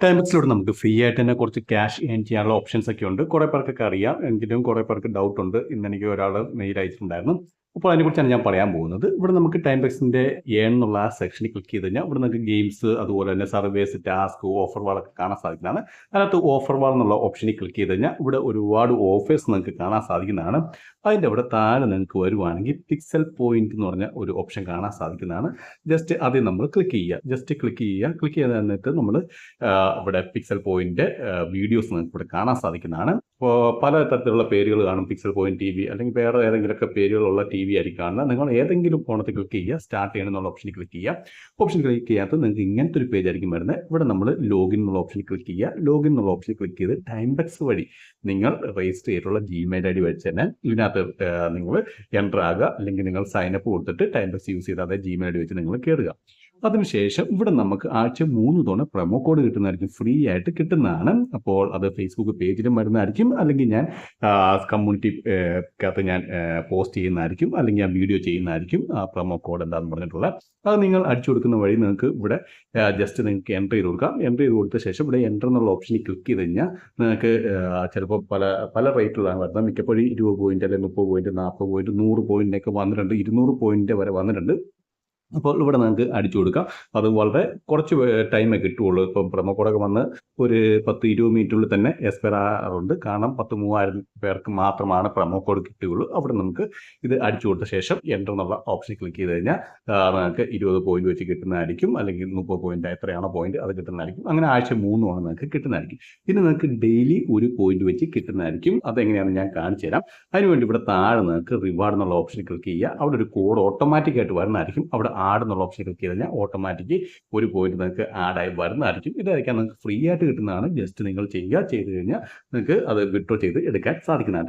ടൈംബക്സിലൂടെ നമുക്ക് ഫ്രീ ആയിട്ട് തന്നെ കുറച്ച് ക്യാഷ് ഏൺ ചെയ്യാനുള്ള ഓപ്ഷൻസ് ഒക്കെ ഉണ്ട്. കുറേ പേർക്കൊക്കെ അറിയാം, എങ്കിലും കുറേ പേർക്ക് ഡൗട്ട് ഉണ്ട്. ഇന്ന് എനിക്ക് ഒരാൾ മെയിൽ അയച്ചിട്ടുണ്ടായിരുന്നു. അപ്പോൾ അതിനെക്കുറിച്ചാണ് ഞാൻ പറയാൻ പോകുന്നത്. ഇവിടെ നമുക്ക് ടൈംബക്സിൻ്റെ ഏൺ എന്നുള്ള ആ സെക്ഷനിൽ ക്ലിക്ക് ചെയ്ത് കഴിഞ്ഞാൽ ഇവിടെ നമുക്ക് ഗെയിംസ്, അതുപോലെ തന്നെ സർവേസ്, ടാസ്ക്, ഓഫർ വാളൊക്കെ കാണാൻ സാധിക്കുന്നതാണ്. അതിനകത്ത് ഓഫർ വാൾ എന്നുള്ള ഓപ്ഷനിൽ ക്ലിക്ക് ചെയ്ത് കഴിഞ്ഞാൽ ഇവിടെ ഒരുപാട് ഓഫേഴ്സ് നിങ്ങൾക്ക് കാണാൻ സാധിക്കുന്നതാണ്. അതിൻ്റെ അവിടെ താഴെ നിങ്ങൾക്ക് വരുവാണെങ്കിൽ പിക്സൽ പോയിന്റ് എന്ന് പറഞ്ഞ ഒരു ഓപ്ഷൻ കാണാൻ സാധിക്കുന്നതാണ്. ജസ്റ്റ് അതിൽ നമ്മൾ ക്ലിക്ക് ചെയ്യുക. ക്ലിക്ക് ചെയ്ത് തന്നിട്ട് നമ്മൾ ഇവിടെ പിക്സൽ പോയിന്റ് വീഡിയോസ് നിങ്ങൾക്ക് ഇവിടെ കാണാൻ സാധിക്കുന്നതാണ്. അപ്പോൾ പല തരത്തിലുള്ള പേരുകൾ കാണും. പിക്സൽ പോയിന്റ് TV അല്ലെങ്കിൽ വേറെ ഏതെങ്കിലുമൊക്കെ പേരുകളുള്ള TV ആയിരിക്കും കാണുന്നത്. നിങ്ങൾ ഏതെങ്കിലും ഫോണത്തിൽ ക്ലിക്ക് ചെയ്യുക, സ്റ്റാർട്ട് ചെയ്യണം എന്നുള്ള ഓപ്ഷനിൽ ക്ലിക്ക് ചെയ്യുക. ഓപ്ഷൻ ക്ലിക്ക് ചെയ്യാത്ത നിങ്ങൾക്ക് ഇങ്ങനത്തെ ഒരു പേജ് ആയിരിക്കും വരുന്നത്. ഇവിടെ നമ്മൾ ലോഗിൻ എന്നുള്ള ഓപ്ഷനിൽ ക്ലിക്ക് ചെയ്യുക. ലോഗിൻ എന്നുള്ള ഓപ്ഷനിൽ ക്ലിക്ക് ചെയ്ത് ടൈംബക്സ് വഴി നിങ്ങൾ രജിസ്റ്റർ ചെയ്തിട്ടുള്ള Gmail ID വെച്ച് തന്നെ ഇതിനകത്ത് നിങ്ങൾ എൻ്റർ ആകുക, അല്ലെങ്കിൽ നിങ്ങൾ സൈനപ്പ് കൊടുത്തിട്ട് ടൈംബക്സ് യൂസ് ചെയ്താൽ Gmail ID വെച്ച് നിങ്ങൾ കയറുക. അതിനുശേഷം ഇവിടെ നമുക്ക് ആഴ്ച 3 തവണ പ്രൊമോ കോഡ് കിട്ടുന്നതായിരിക്കും, ഫ്രീ ആയിട്ട് കിട്ടുന്നതാണ്. അപ്പോൾ അത് ഫേസ്ബുക്ക് പേജിലും വരുന്നതായിരിക്കും, അല്ലെങ്കിൽ ഞാൻ കമ്മ്യൂണിറ്റിക്കകത്ത് ഞാൻ പോസ്റ്റ് ചെയ്യുന്നതായിരിക്കും, അല്ലെങ്കിൽ ഞാൻ വീഡിയോ ചെയ്യുന്നതായിരിക്കും. ആ പ്രൊമോ കോഡ് എന്താണെന്ന് പറഞ്ഞിട്ടുള്ള അത് നിങ്ങൾ അടിച്ചു കൊടുക്കുന്ന വഴി നിങ്ങൾക്ക് ഇവിടെ ജസ്റ്റ് നിങ്ങൾക്ക് എൻ്റർ ചെയ്ത് കൊടുക്കാം. എൻ്റർ ചെയ്ത് കൊടുത്ത ശേഷം ഇവിടെ എൻ്റർ എന്നുള്ള ഓപ്ഷനിൽ ക്ലിക്ക് ചെയ്ത് കഴിഞ്ഞാൽ നിങ്ങൾക്ക് ചിലപ്പോൾ പല റേറ്റിലാണ് വരുന്നത്. മിക്കപ്പോഴും 20 പോയിന്റ് അല്ലെങ്കിൽ 30 പോയിന്റ്, 40 പോയിന്റ്, 100 പോയിന്റിനൊക്കെ വന്നിട്ടുണ്ട്, 200 പോയിന്റ് വരെ വന്നിട്ടുണ്ട്. അപ്പോൾ ഇവിടെ നിങ്ങൾക്ക് അടിച്ചു കൊടുക്കാം. അത് വളരെ കുറച്ച് ടൈമേ കിട്ടുകയുള്ളൂ. ഇപ്പം പ്രൊമോ കോഡൊക്കെ വന്ന് ഒരു 10-20 മിനിറ്റിനുള്ളിൽ തന്നെ എക്സ്പയർ ആകാറുണ്ട്. കാരണം 10,000-3000 പേർക്ക് മാത്രമാണ് പ്രൊമോ കോഡ് കിട്ടുകയുള്ളൂ. അവിടെ നമുക്ക് ഇത് അടിച്ചു കൊടുത്ത ശേഷം എൻ്റർ എന്നുള്ള ഓപ്ഷൻ ക്ലിക്ക് ചെയ്ത് കഴിഞ്ഞാൽ നിങ്ങൾക്ക് 20 പോയിന്റ് വെച്ച് കിട്ടുന്നതായിരിക്കും, അല്ലെങ്കിൽ 30 പോയിന്റ് എത്രയാണോ പോയിന്റ് അത് കിട്ടുന്നതായിരിക്കും. അങ്ങനെ ആഴ്ച 3 തവണ നിങ്ങൾക്ക് കിട്ടുന്നതായിരിക്കും. പിന്നെ നിങ്ങൾക്ക് ഡെയിലി 1 പോയിന്റ് വെച്ച് കിട്ടുന്നതായിരിക്കും. അതെങ്ങനെയാണെന്ന് ഞാൻ കാണിച്ചു തരാം. അതിനുവേണ്ടി ഇവിടെ താഴെ നിങ്ങൾക്ക് റിവാർഡ് എന്നുള്ള ഓപ്ഷൻ ക്ലിക്ക് ചെയ്യുക. അവിടെ ഒരു കോഡ് ഓട്ടോമാറ്റിക്കായിട്ട് വരുന്നതായിരിക്കും. അവിടെ ആഡ് എന്നുള്ള ഓപ്ഷൻ ക്ലിക്ക് ചെയ്ത് കഴിഞ്ഞാൽ ഓട്ടോമാറ്റിക്ക് 1 പോയിന്റ് നിങ്ങൾക്ക് ആഡായി വരുന്നതായിരിക്കും. ഇതായിരിക്കാം നിങ്ങൾക്ക് ഫ്രീ ആയിട്ട് കിട്ടുന്നതാണ്. ജസ്റ്റ് നിങ്ങൾ ചെയ്ത് കഴിഞ്ഞാൽ നിങ്ങൾക്ക് അത് വിഡ്രോ ചെയ്ത് എടുക്കാൻ സാധിക്കുന്നതാണ്.